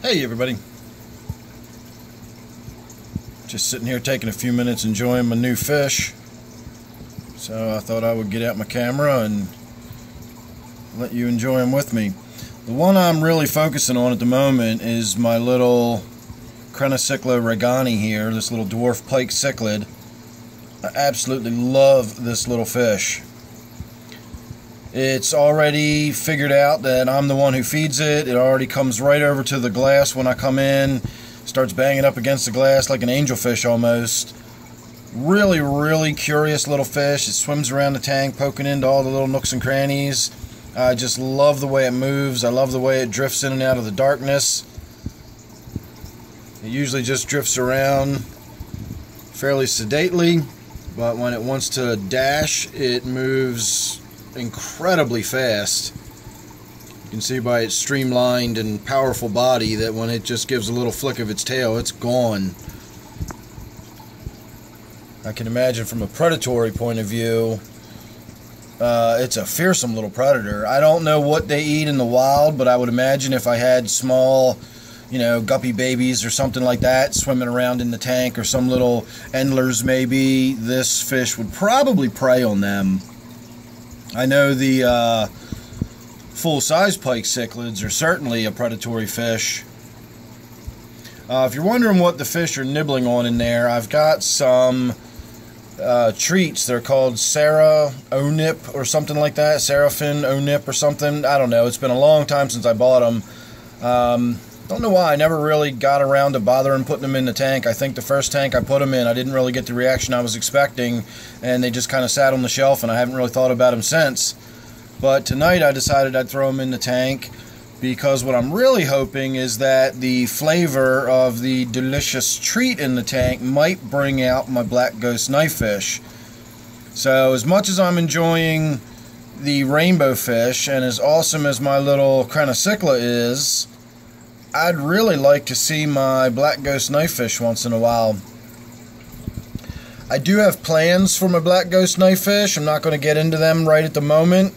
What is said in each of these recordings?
Hey everybody, just sitting here taking a few minutes enjoying my new fish. So I thought I would get out my camera and let you enjoy them with me. The one I'm really focusing on at the moment is my little Crenicichla Regani here, this little Dwarf Pike Cichlid. I absolutely love this little fish. It's already figured out that I'm the one who feeds it. It already comes right over to the glass when I come in, starts banging up against the glass like an angelfish almost. Really curious little fish. It swims around the tank, poking into all the little nooks and crannies. I just love the way it moves. I love the way it drifts in and out of the darkness. It usually just drifts around fairly sedately, but when it wants to dash, it moves incredibly fast. You can see by its streamlined and powerful body that when it just gives a little flick of its tail, it's gone. I can imagine from a predatory point of view, it's a fearsome little predator. I don't know what they eat in the wild, but I would imagine if I had small, guppy babies or something like that swimming around in the tank, or some little endlers maybe, this fish would probably prey on them. I know the full-size pike cichlids are certainly a predatory fish. If you're wondering what the fish are nibbling on in there, I've got some treats. They're called Sarah O-Nip or something like that. Seraphim O-Nip or something. I don't know. It's been a long time since I bought them. Don't know why I never really got around to bothering putting them in the tank. I think the first tank I put them in, I didn't really get the reaction I was expecting, and they just kind of sat on the shelf, and I haven't really thought about them since. But tonight I decided I'd throw them in the tank, because what I'm really hoping is that the flavor of the delicious treat in the tank might bring out my black ghost knifefish. So as much as I'm enjoying the rainbow fish, and as awesome as my little Crenicichla is, I'd really like to see my black ghost knifefish once in a while. I do have plans for my black ghost knifefish. I'm not going to get into them right at the moment.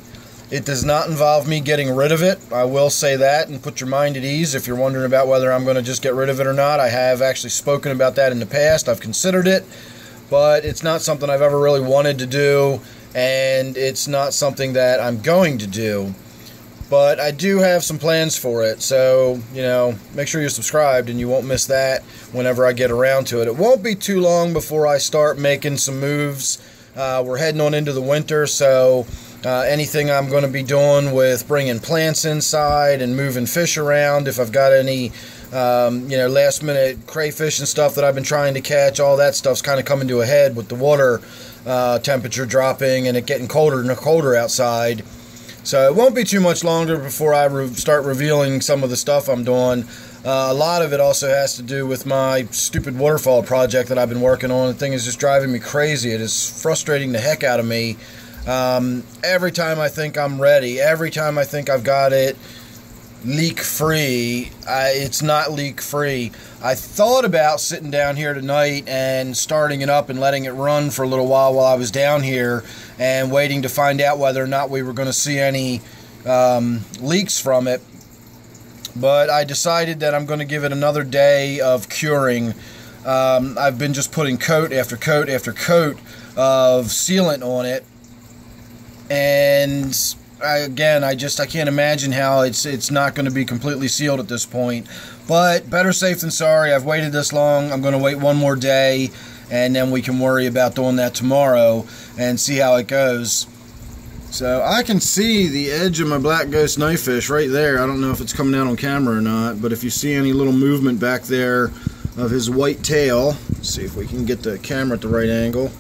It does not involve me getting rid of it. I will say that, and put your mind at ease if you're wondering about whether I'm going to just get rid of it or not. I have actually spoken about that in the past. I've considered it, but it's not something I've ever really wanted to do, and it's not something that I'm going to do. But I do have some plans for it, so, make sure you're subscribed and you won't miss that whenever I get around to it. It won't be too long before I start making some moves. We're heading on into the winter, so anything I'm going to be doing with bringing plants inside and moving fish around, if I've got any, last-minute crayfish and stuff that I've been trying to catch, all that stuff's kind of coming to a head with the water temperature dropping and it getting colder and colder outside. So it won't be too much longer before I start revealing some of the stuff I'm doing. A lot of it also has to do with my stupid Waterfall project that I've been working on. The thing is just driving me crazy. It is frustrating the heck out of me. Every time I think I'm ready, every time I think I've got it leak-free, it's not leak-free. I thought about sitting down here tonight and starting it up and letting it run for a little while I was down here and waiting to find out whether or not we were going to see any leaks from it. But I decided that I'm going to give it another day of curing. I've been just putting coat after coat after coat of sealant on it, and I can't imagine how it's not going to be completely sealed at this point. But better safe than sorry. I've waited this long. I'm going to wait one more day, and then we can worry about doing that tomorrow and see how it goes. So I can see the edge of my black ghost knifefish right there. I don't know if it's coming out on camera or not, but if you see any little movement back there of his white tail, let's see if we can get the camera at the right angle.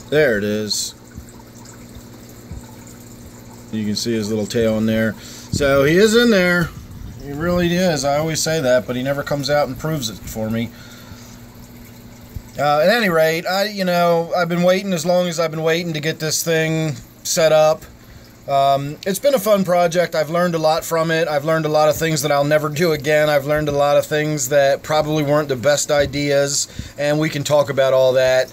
There it is. You can see his little tail in there. So he is in there. He really is. I always say that, but he never comes out and proves it for me. At any rate, I've been waiting as long as I've been waiting to get this thing set up. It's been a fun project. I've learned a lot from it. I've learned a lot of things that I'll never do again. I've learned a lot of things that probably weren't the best ideas, and we can talk about all that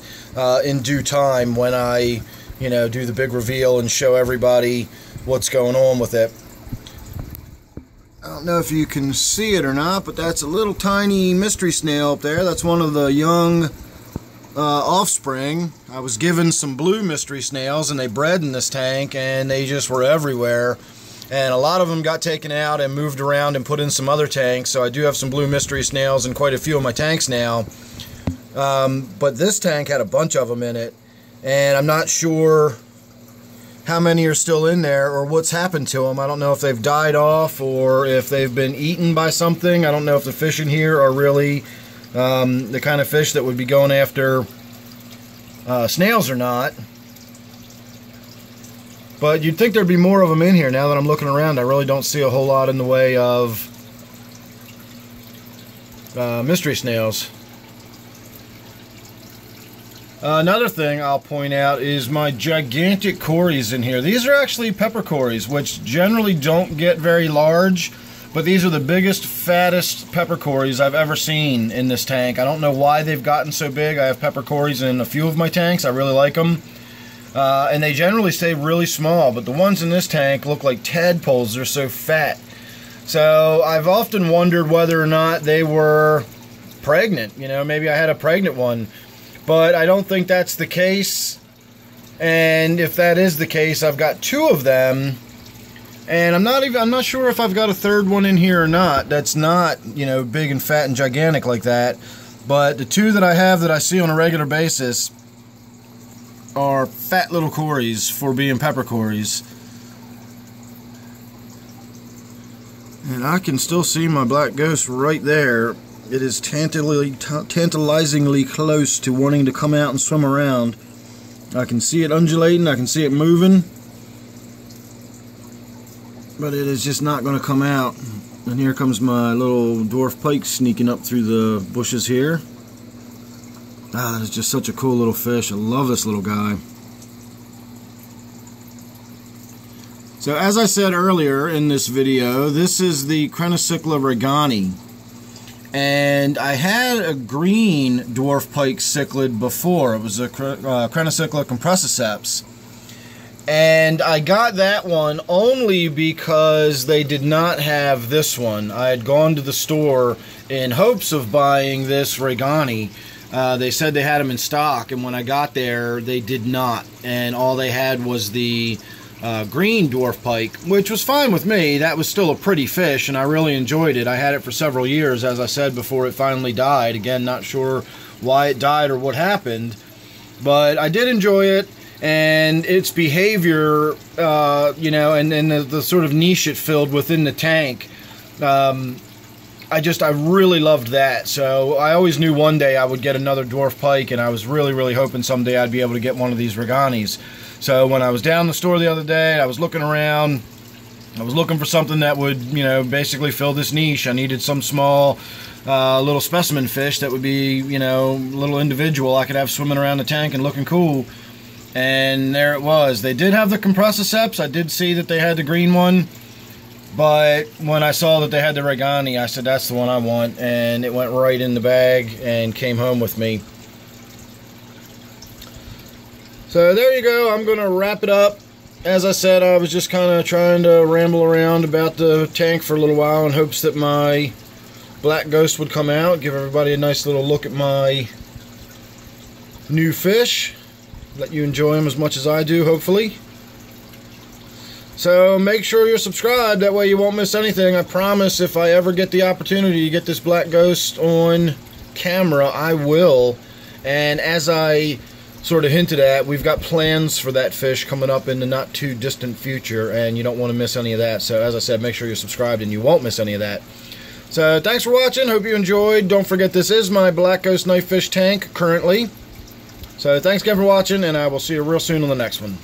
in due time when I you know, do the big reveal and show everybody what's going on with it. I don't know if you can see it or not, but that's a little tiny mystery snail up there. That's one of the young offspring. I was given some blue mystery snails and they bred in this tank, and they just were everywhere. And a lot of them got taken out and moved around and put in some other tanks, so I do have some blue mystery snails in quite a few of my tanks now. But this tank had a bunch of them in it, and I'm not sure how many are still in there or what's happened to them. I don't know if they've died off or if they've been eaten by something. I don't know if the fish in here are really the kind of fish that would be going after snails or not. But you'd think there'd be more of them in here. Now that I'm looking around, I really don't see a whole lot in the way of mystery snails. Another thing I'll point out is my gigantic cories in here. These are actually pepper cories, which generally don't get very large, but these are the biggest, fattest pepper cories I've ever seen in this tank. I don't know why they've gotten so big. I have pepper cories in a few of my tanks. I really like them. And they generally stay really small, but the ones in this tank look like tadpoles. They're so fat. So I've often wondered whether or not they were pregnant. You know, maybe I had a pregnant one. But I don't think that's the case. And if that is the case, I've got two of them. And I'm not sure if I've got a third one in here or not. That's not, you know, big and fat and gigantic like that. But the two that I have that I see on a regular basis are fat little cories for being pepper cories. And I can still see my black ghost right there. It is tantalizingly close to wanting to come out and swim around. I can see it undulating, I can see it moving, but it is just not going to come out. And here comes my little dwarf pike sneaking up through the bushes here. Ah, that is just such a cool little fish. I love this little guy. So as I said earlier in this video, this is the Crenicichla Regani. And I had a green Dwarf Pike Cichlid before. It was a Crenicichla compressiceps. And I got that one only because they did not have this one. I had gone to the store in hopes of buying this Regani. They said they had them in stock, and when I got there, they did not. And all they had was the green dwarf pike, which was fine with me. That was still a pretty fish, and I really enjoyed it. I had it for several years, as I said, before it finally died. Again, not sure why it died or what happened, but I did enjoy it, and its behavior, you know, and the sort of niche it filled within the tank. I really loved that. So I always knew one day I would get another dwarf pike, and I was really hoping someday I'd be able to get one of these Reganis. So when I was down the store the other day, I was looking around. I was looking for something that would, you know, basically fill this niche. I needed some small little specimen fish that would be, you know, a little individual I could have swimming around the tank and looking cool. And there it was. They did have the compressiceps. I did see that they had the green one. But when I saw that they had the Regani, I said, that's the one I want. And it went right in the bag and came home with me. So there you go. I'm going to wrap it up. As I said, I was just kind of trying to ramble around about the tank for a little while in hopes that my black ghost would come out. Give everybody a nice little look at my new fish. Let you enjoy them as much as I do, hopefully. So make sure you're subscribed, that way you won't miss anything. I promise if I ever get the opportunity to get this black ghost on camera, I will. And as I sort of hinted at, we've got plans for that fish coming up in the not too distant future, and you don't want to miss any of that. So as I said, make sure you're subscribed and you won't miss any of that. So thanks for watching, hope you enjoyed. Don't forget, this is my black ghost knife fish tank currently. So thanks again for watching, and I will see you real soon on the next one.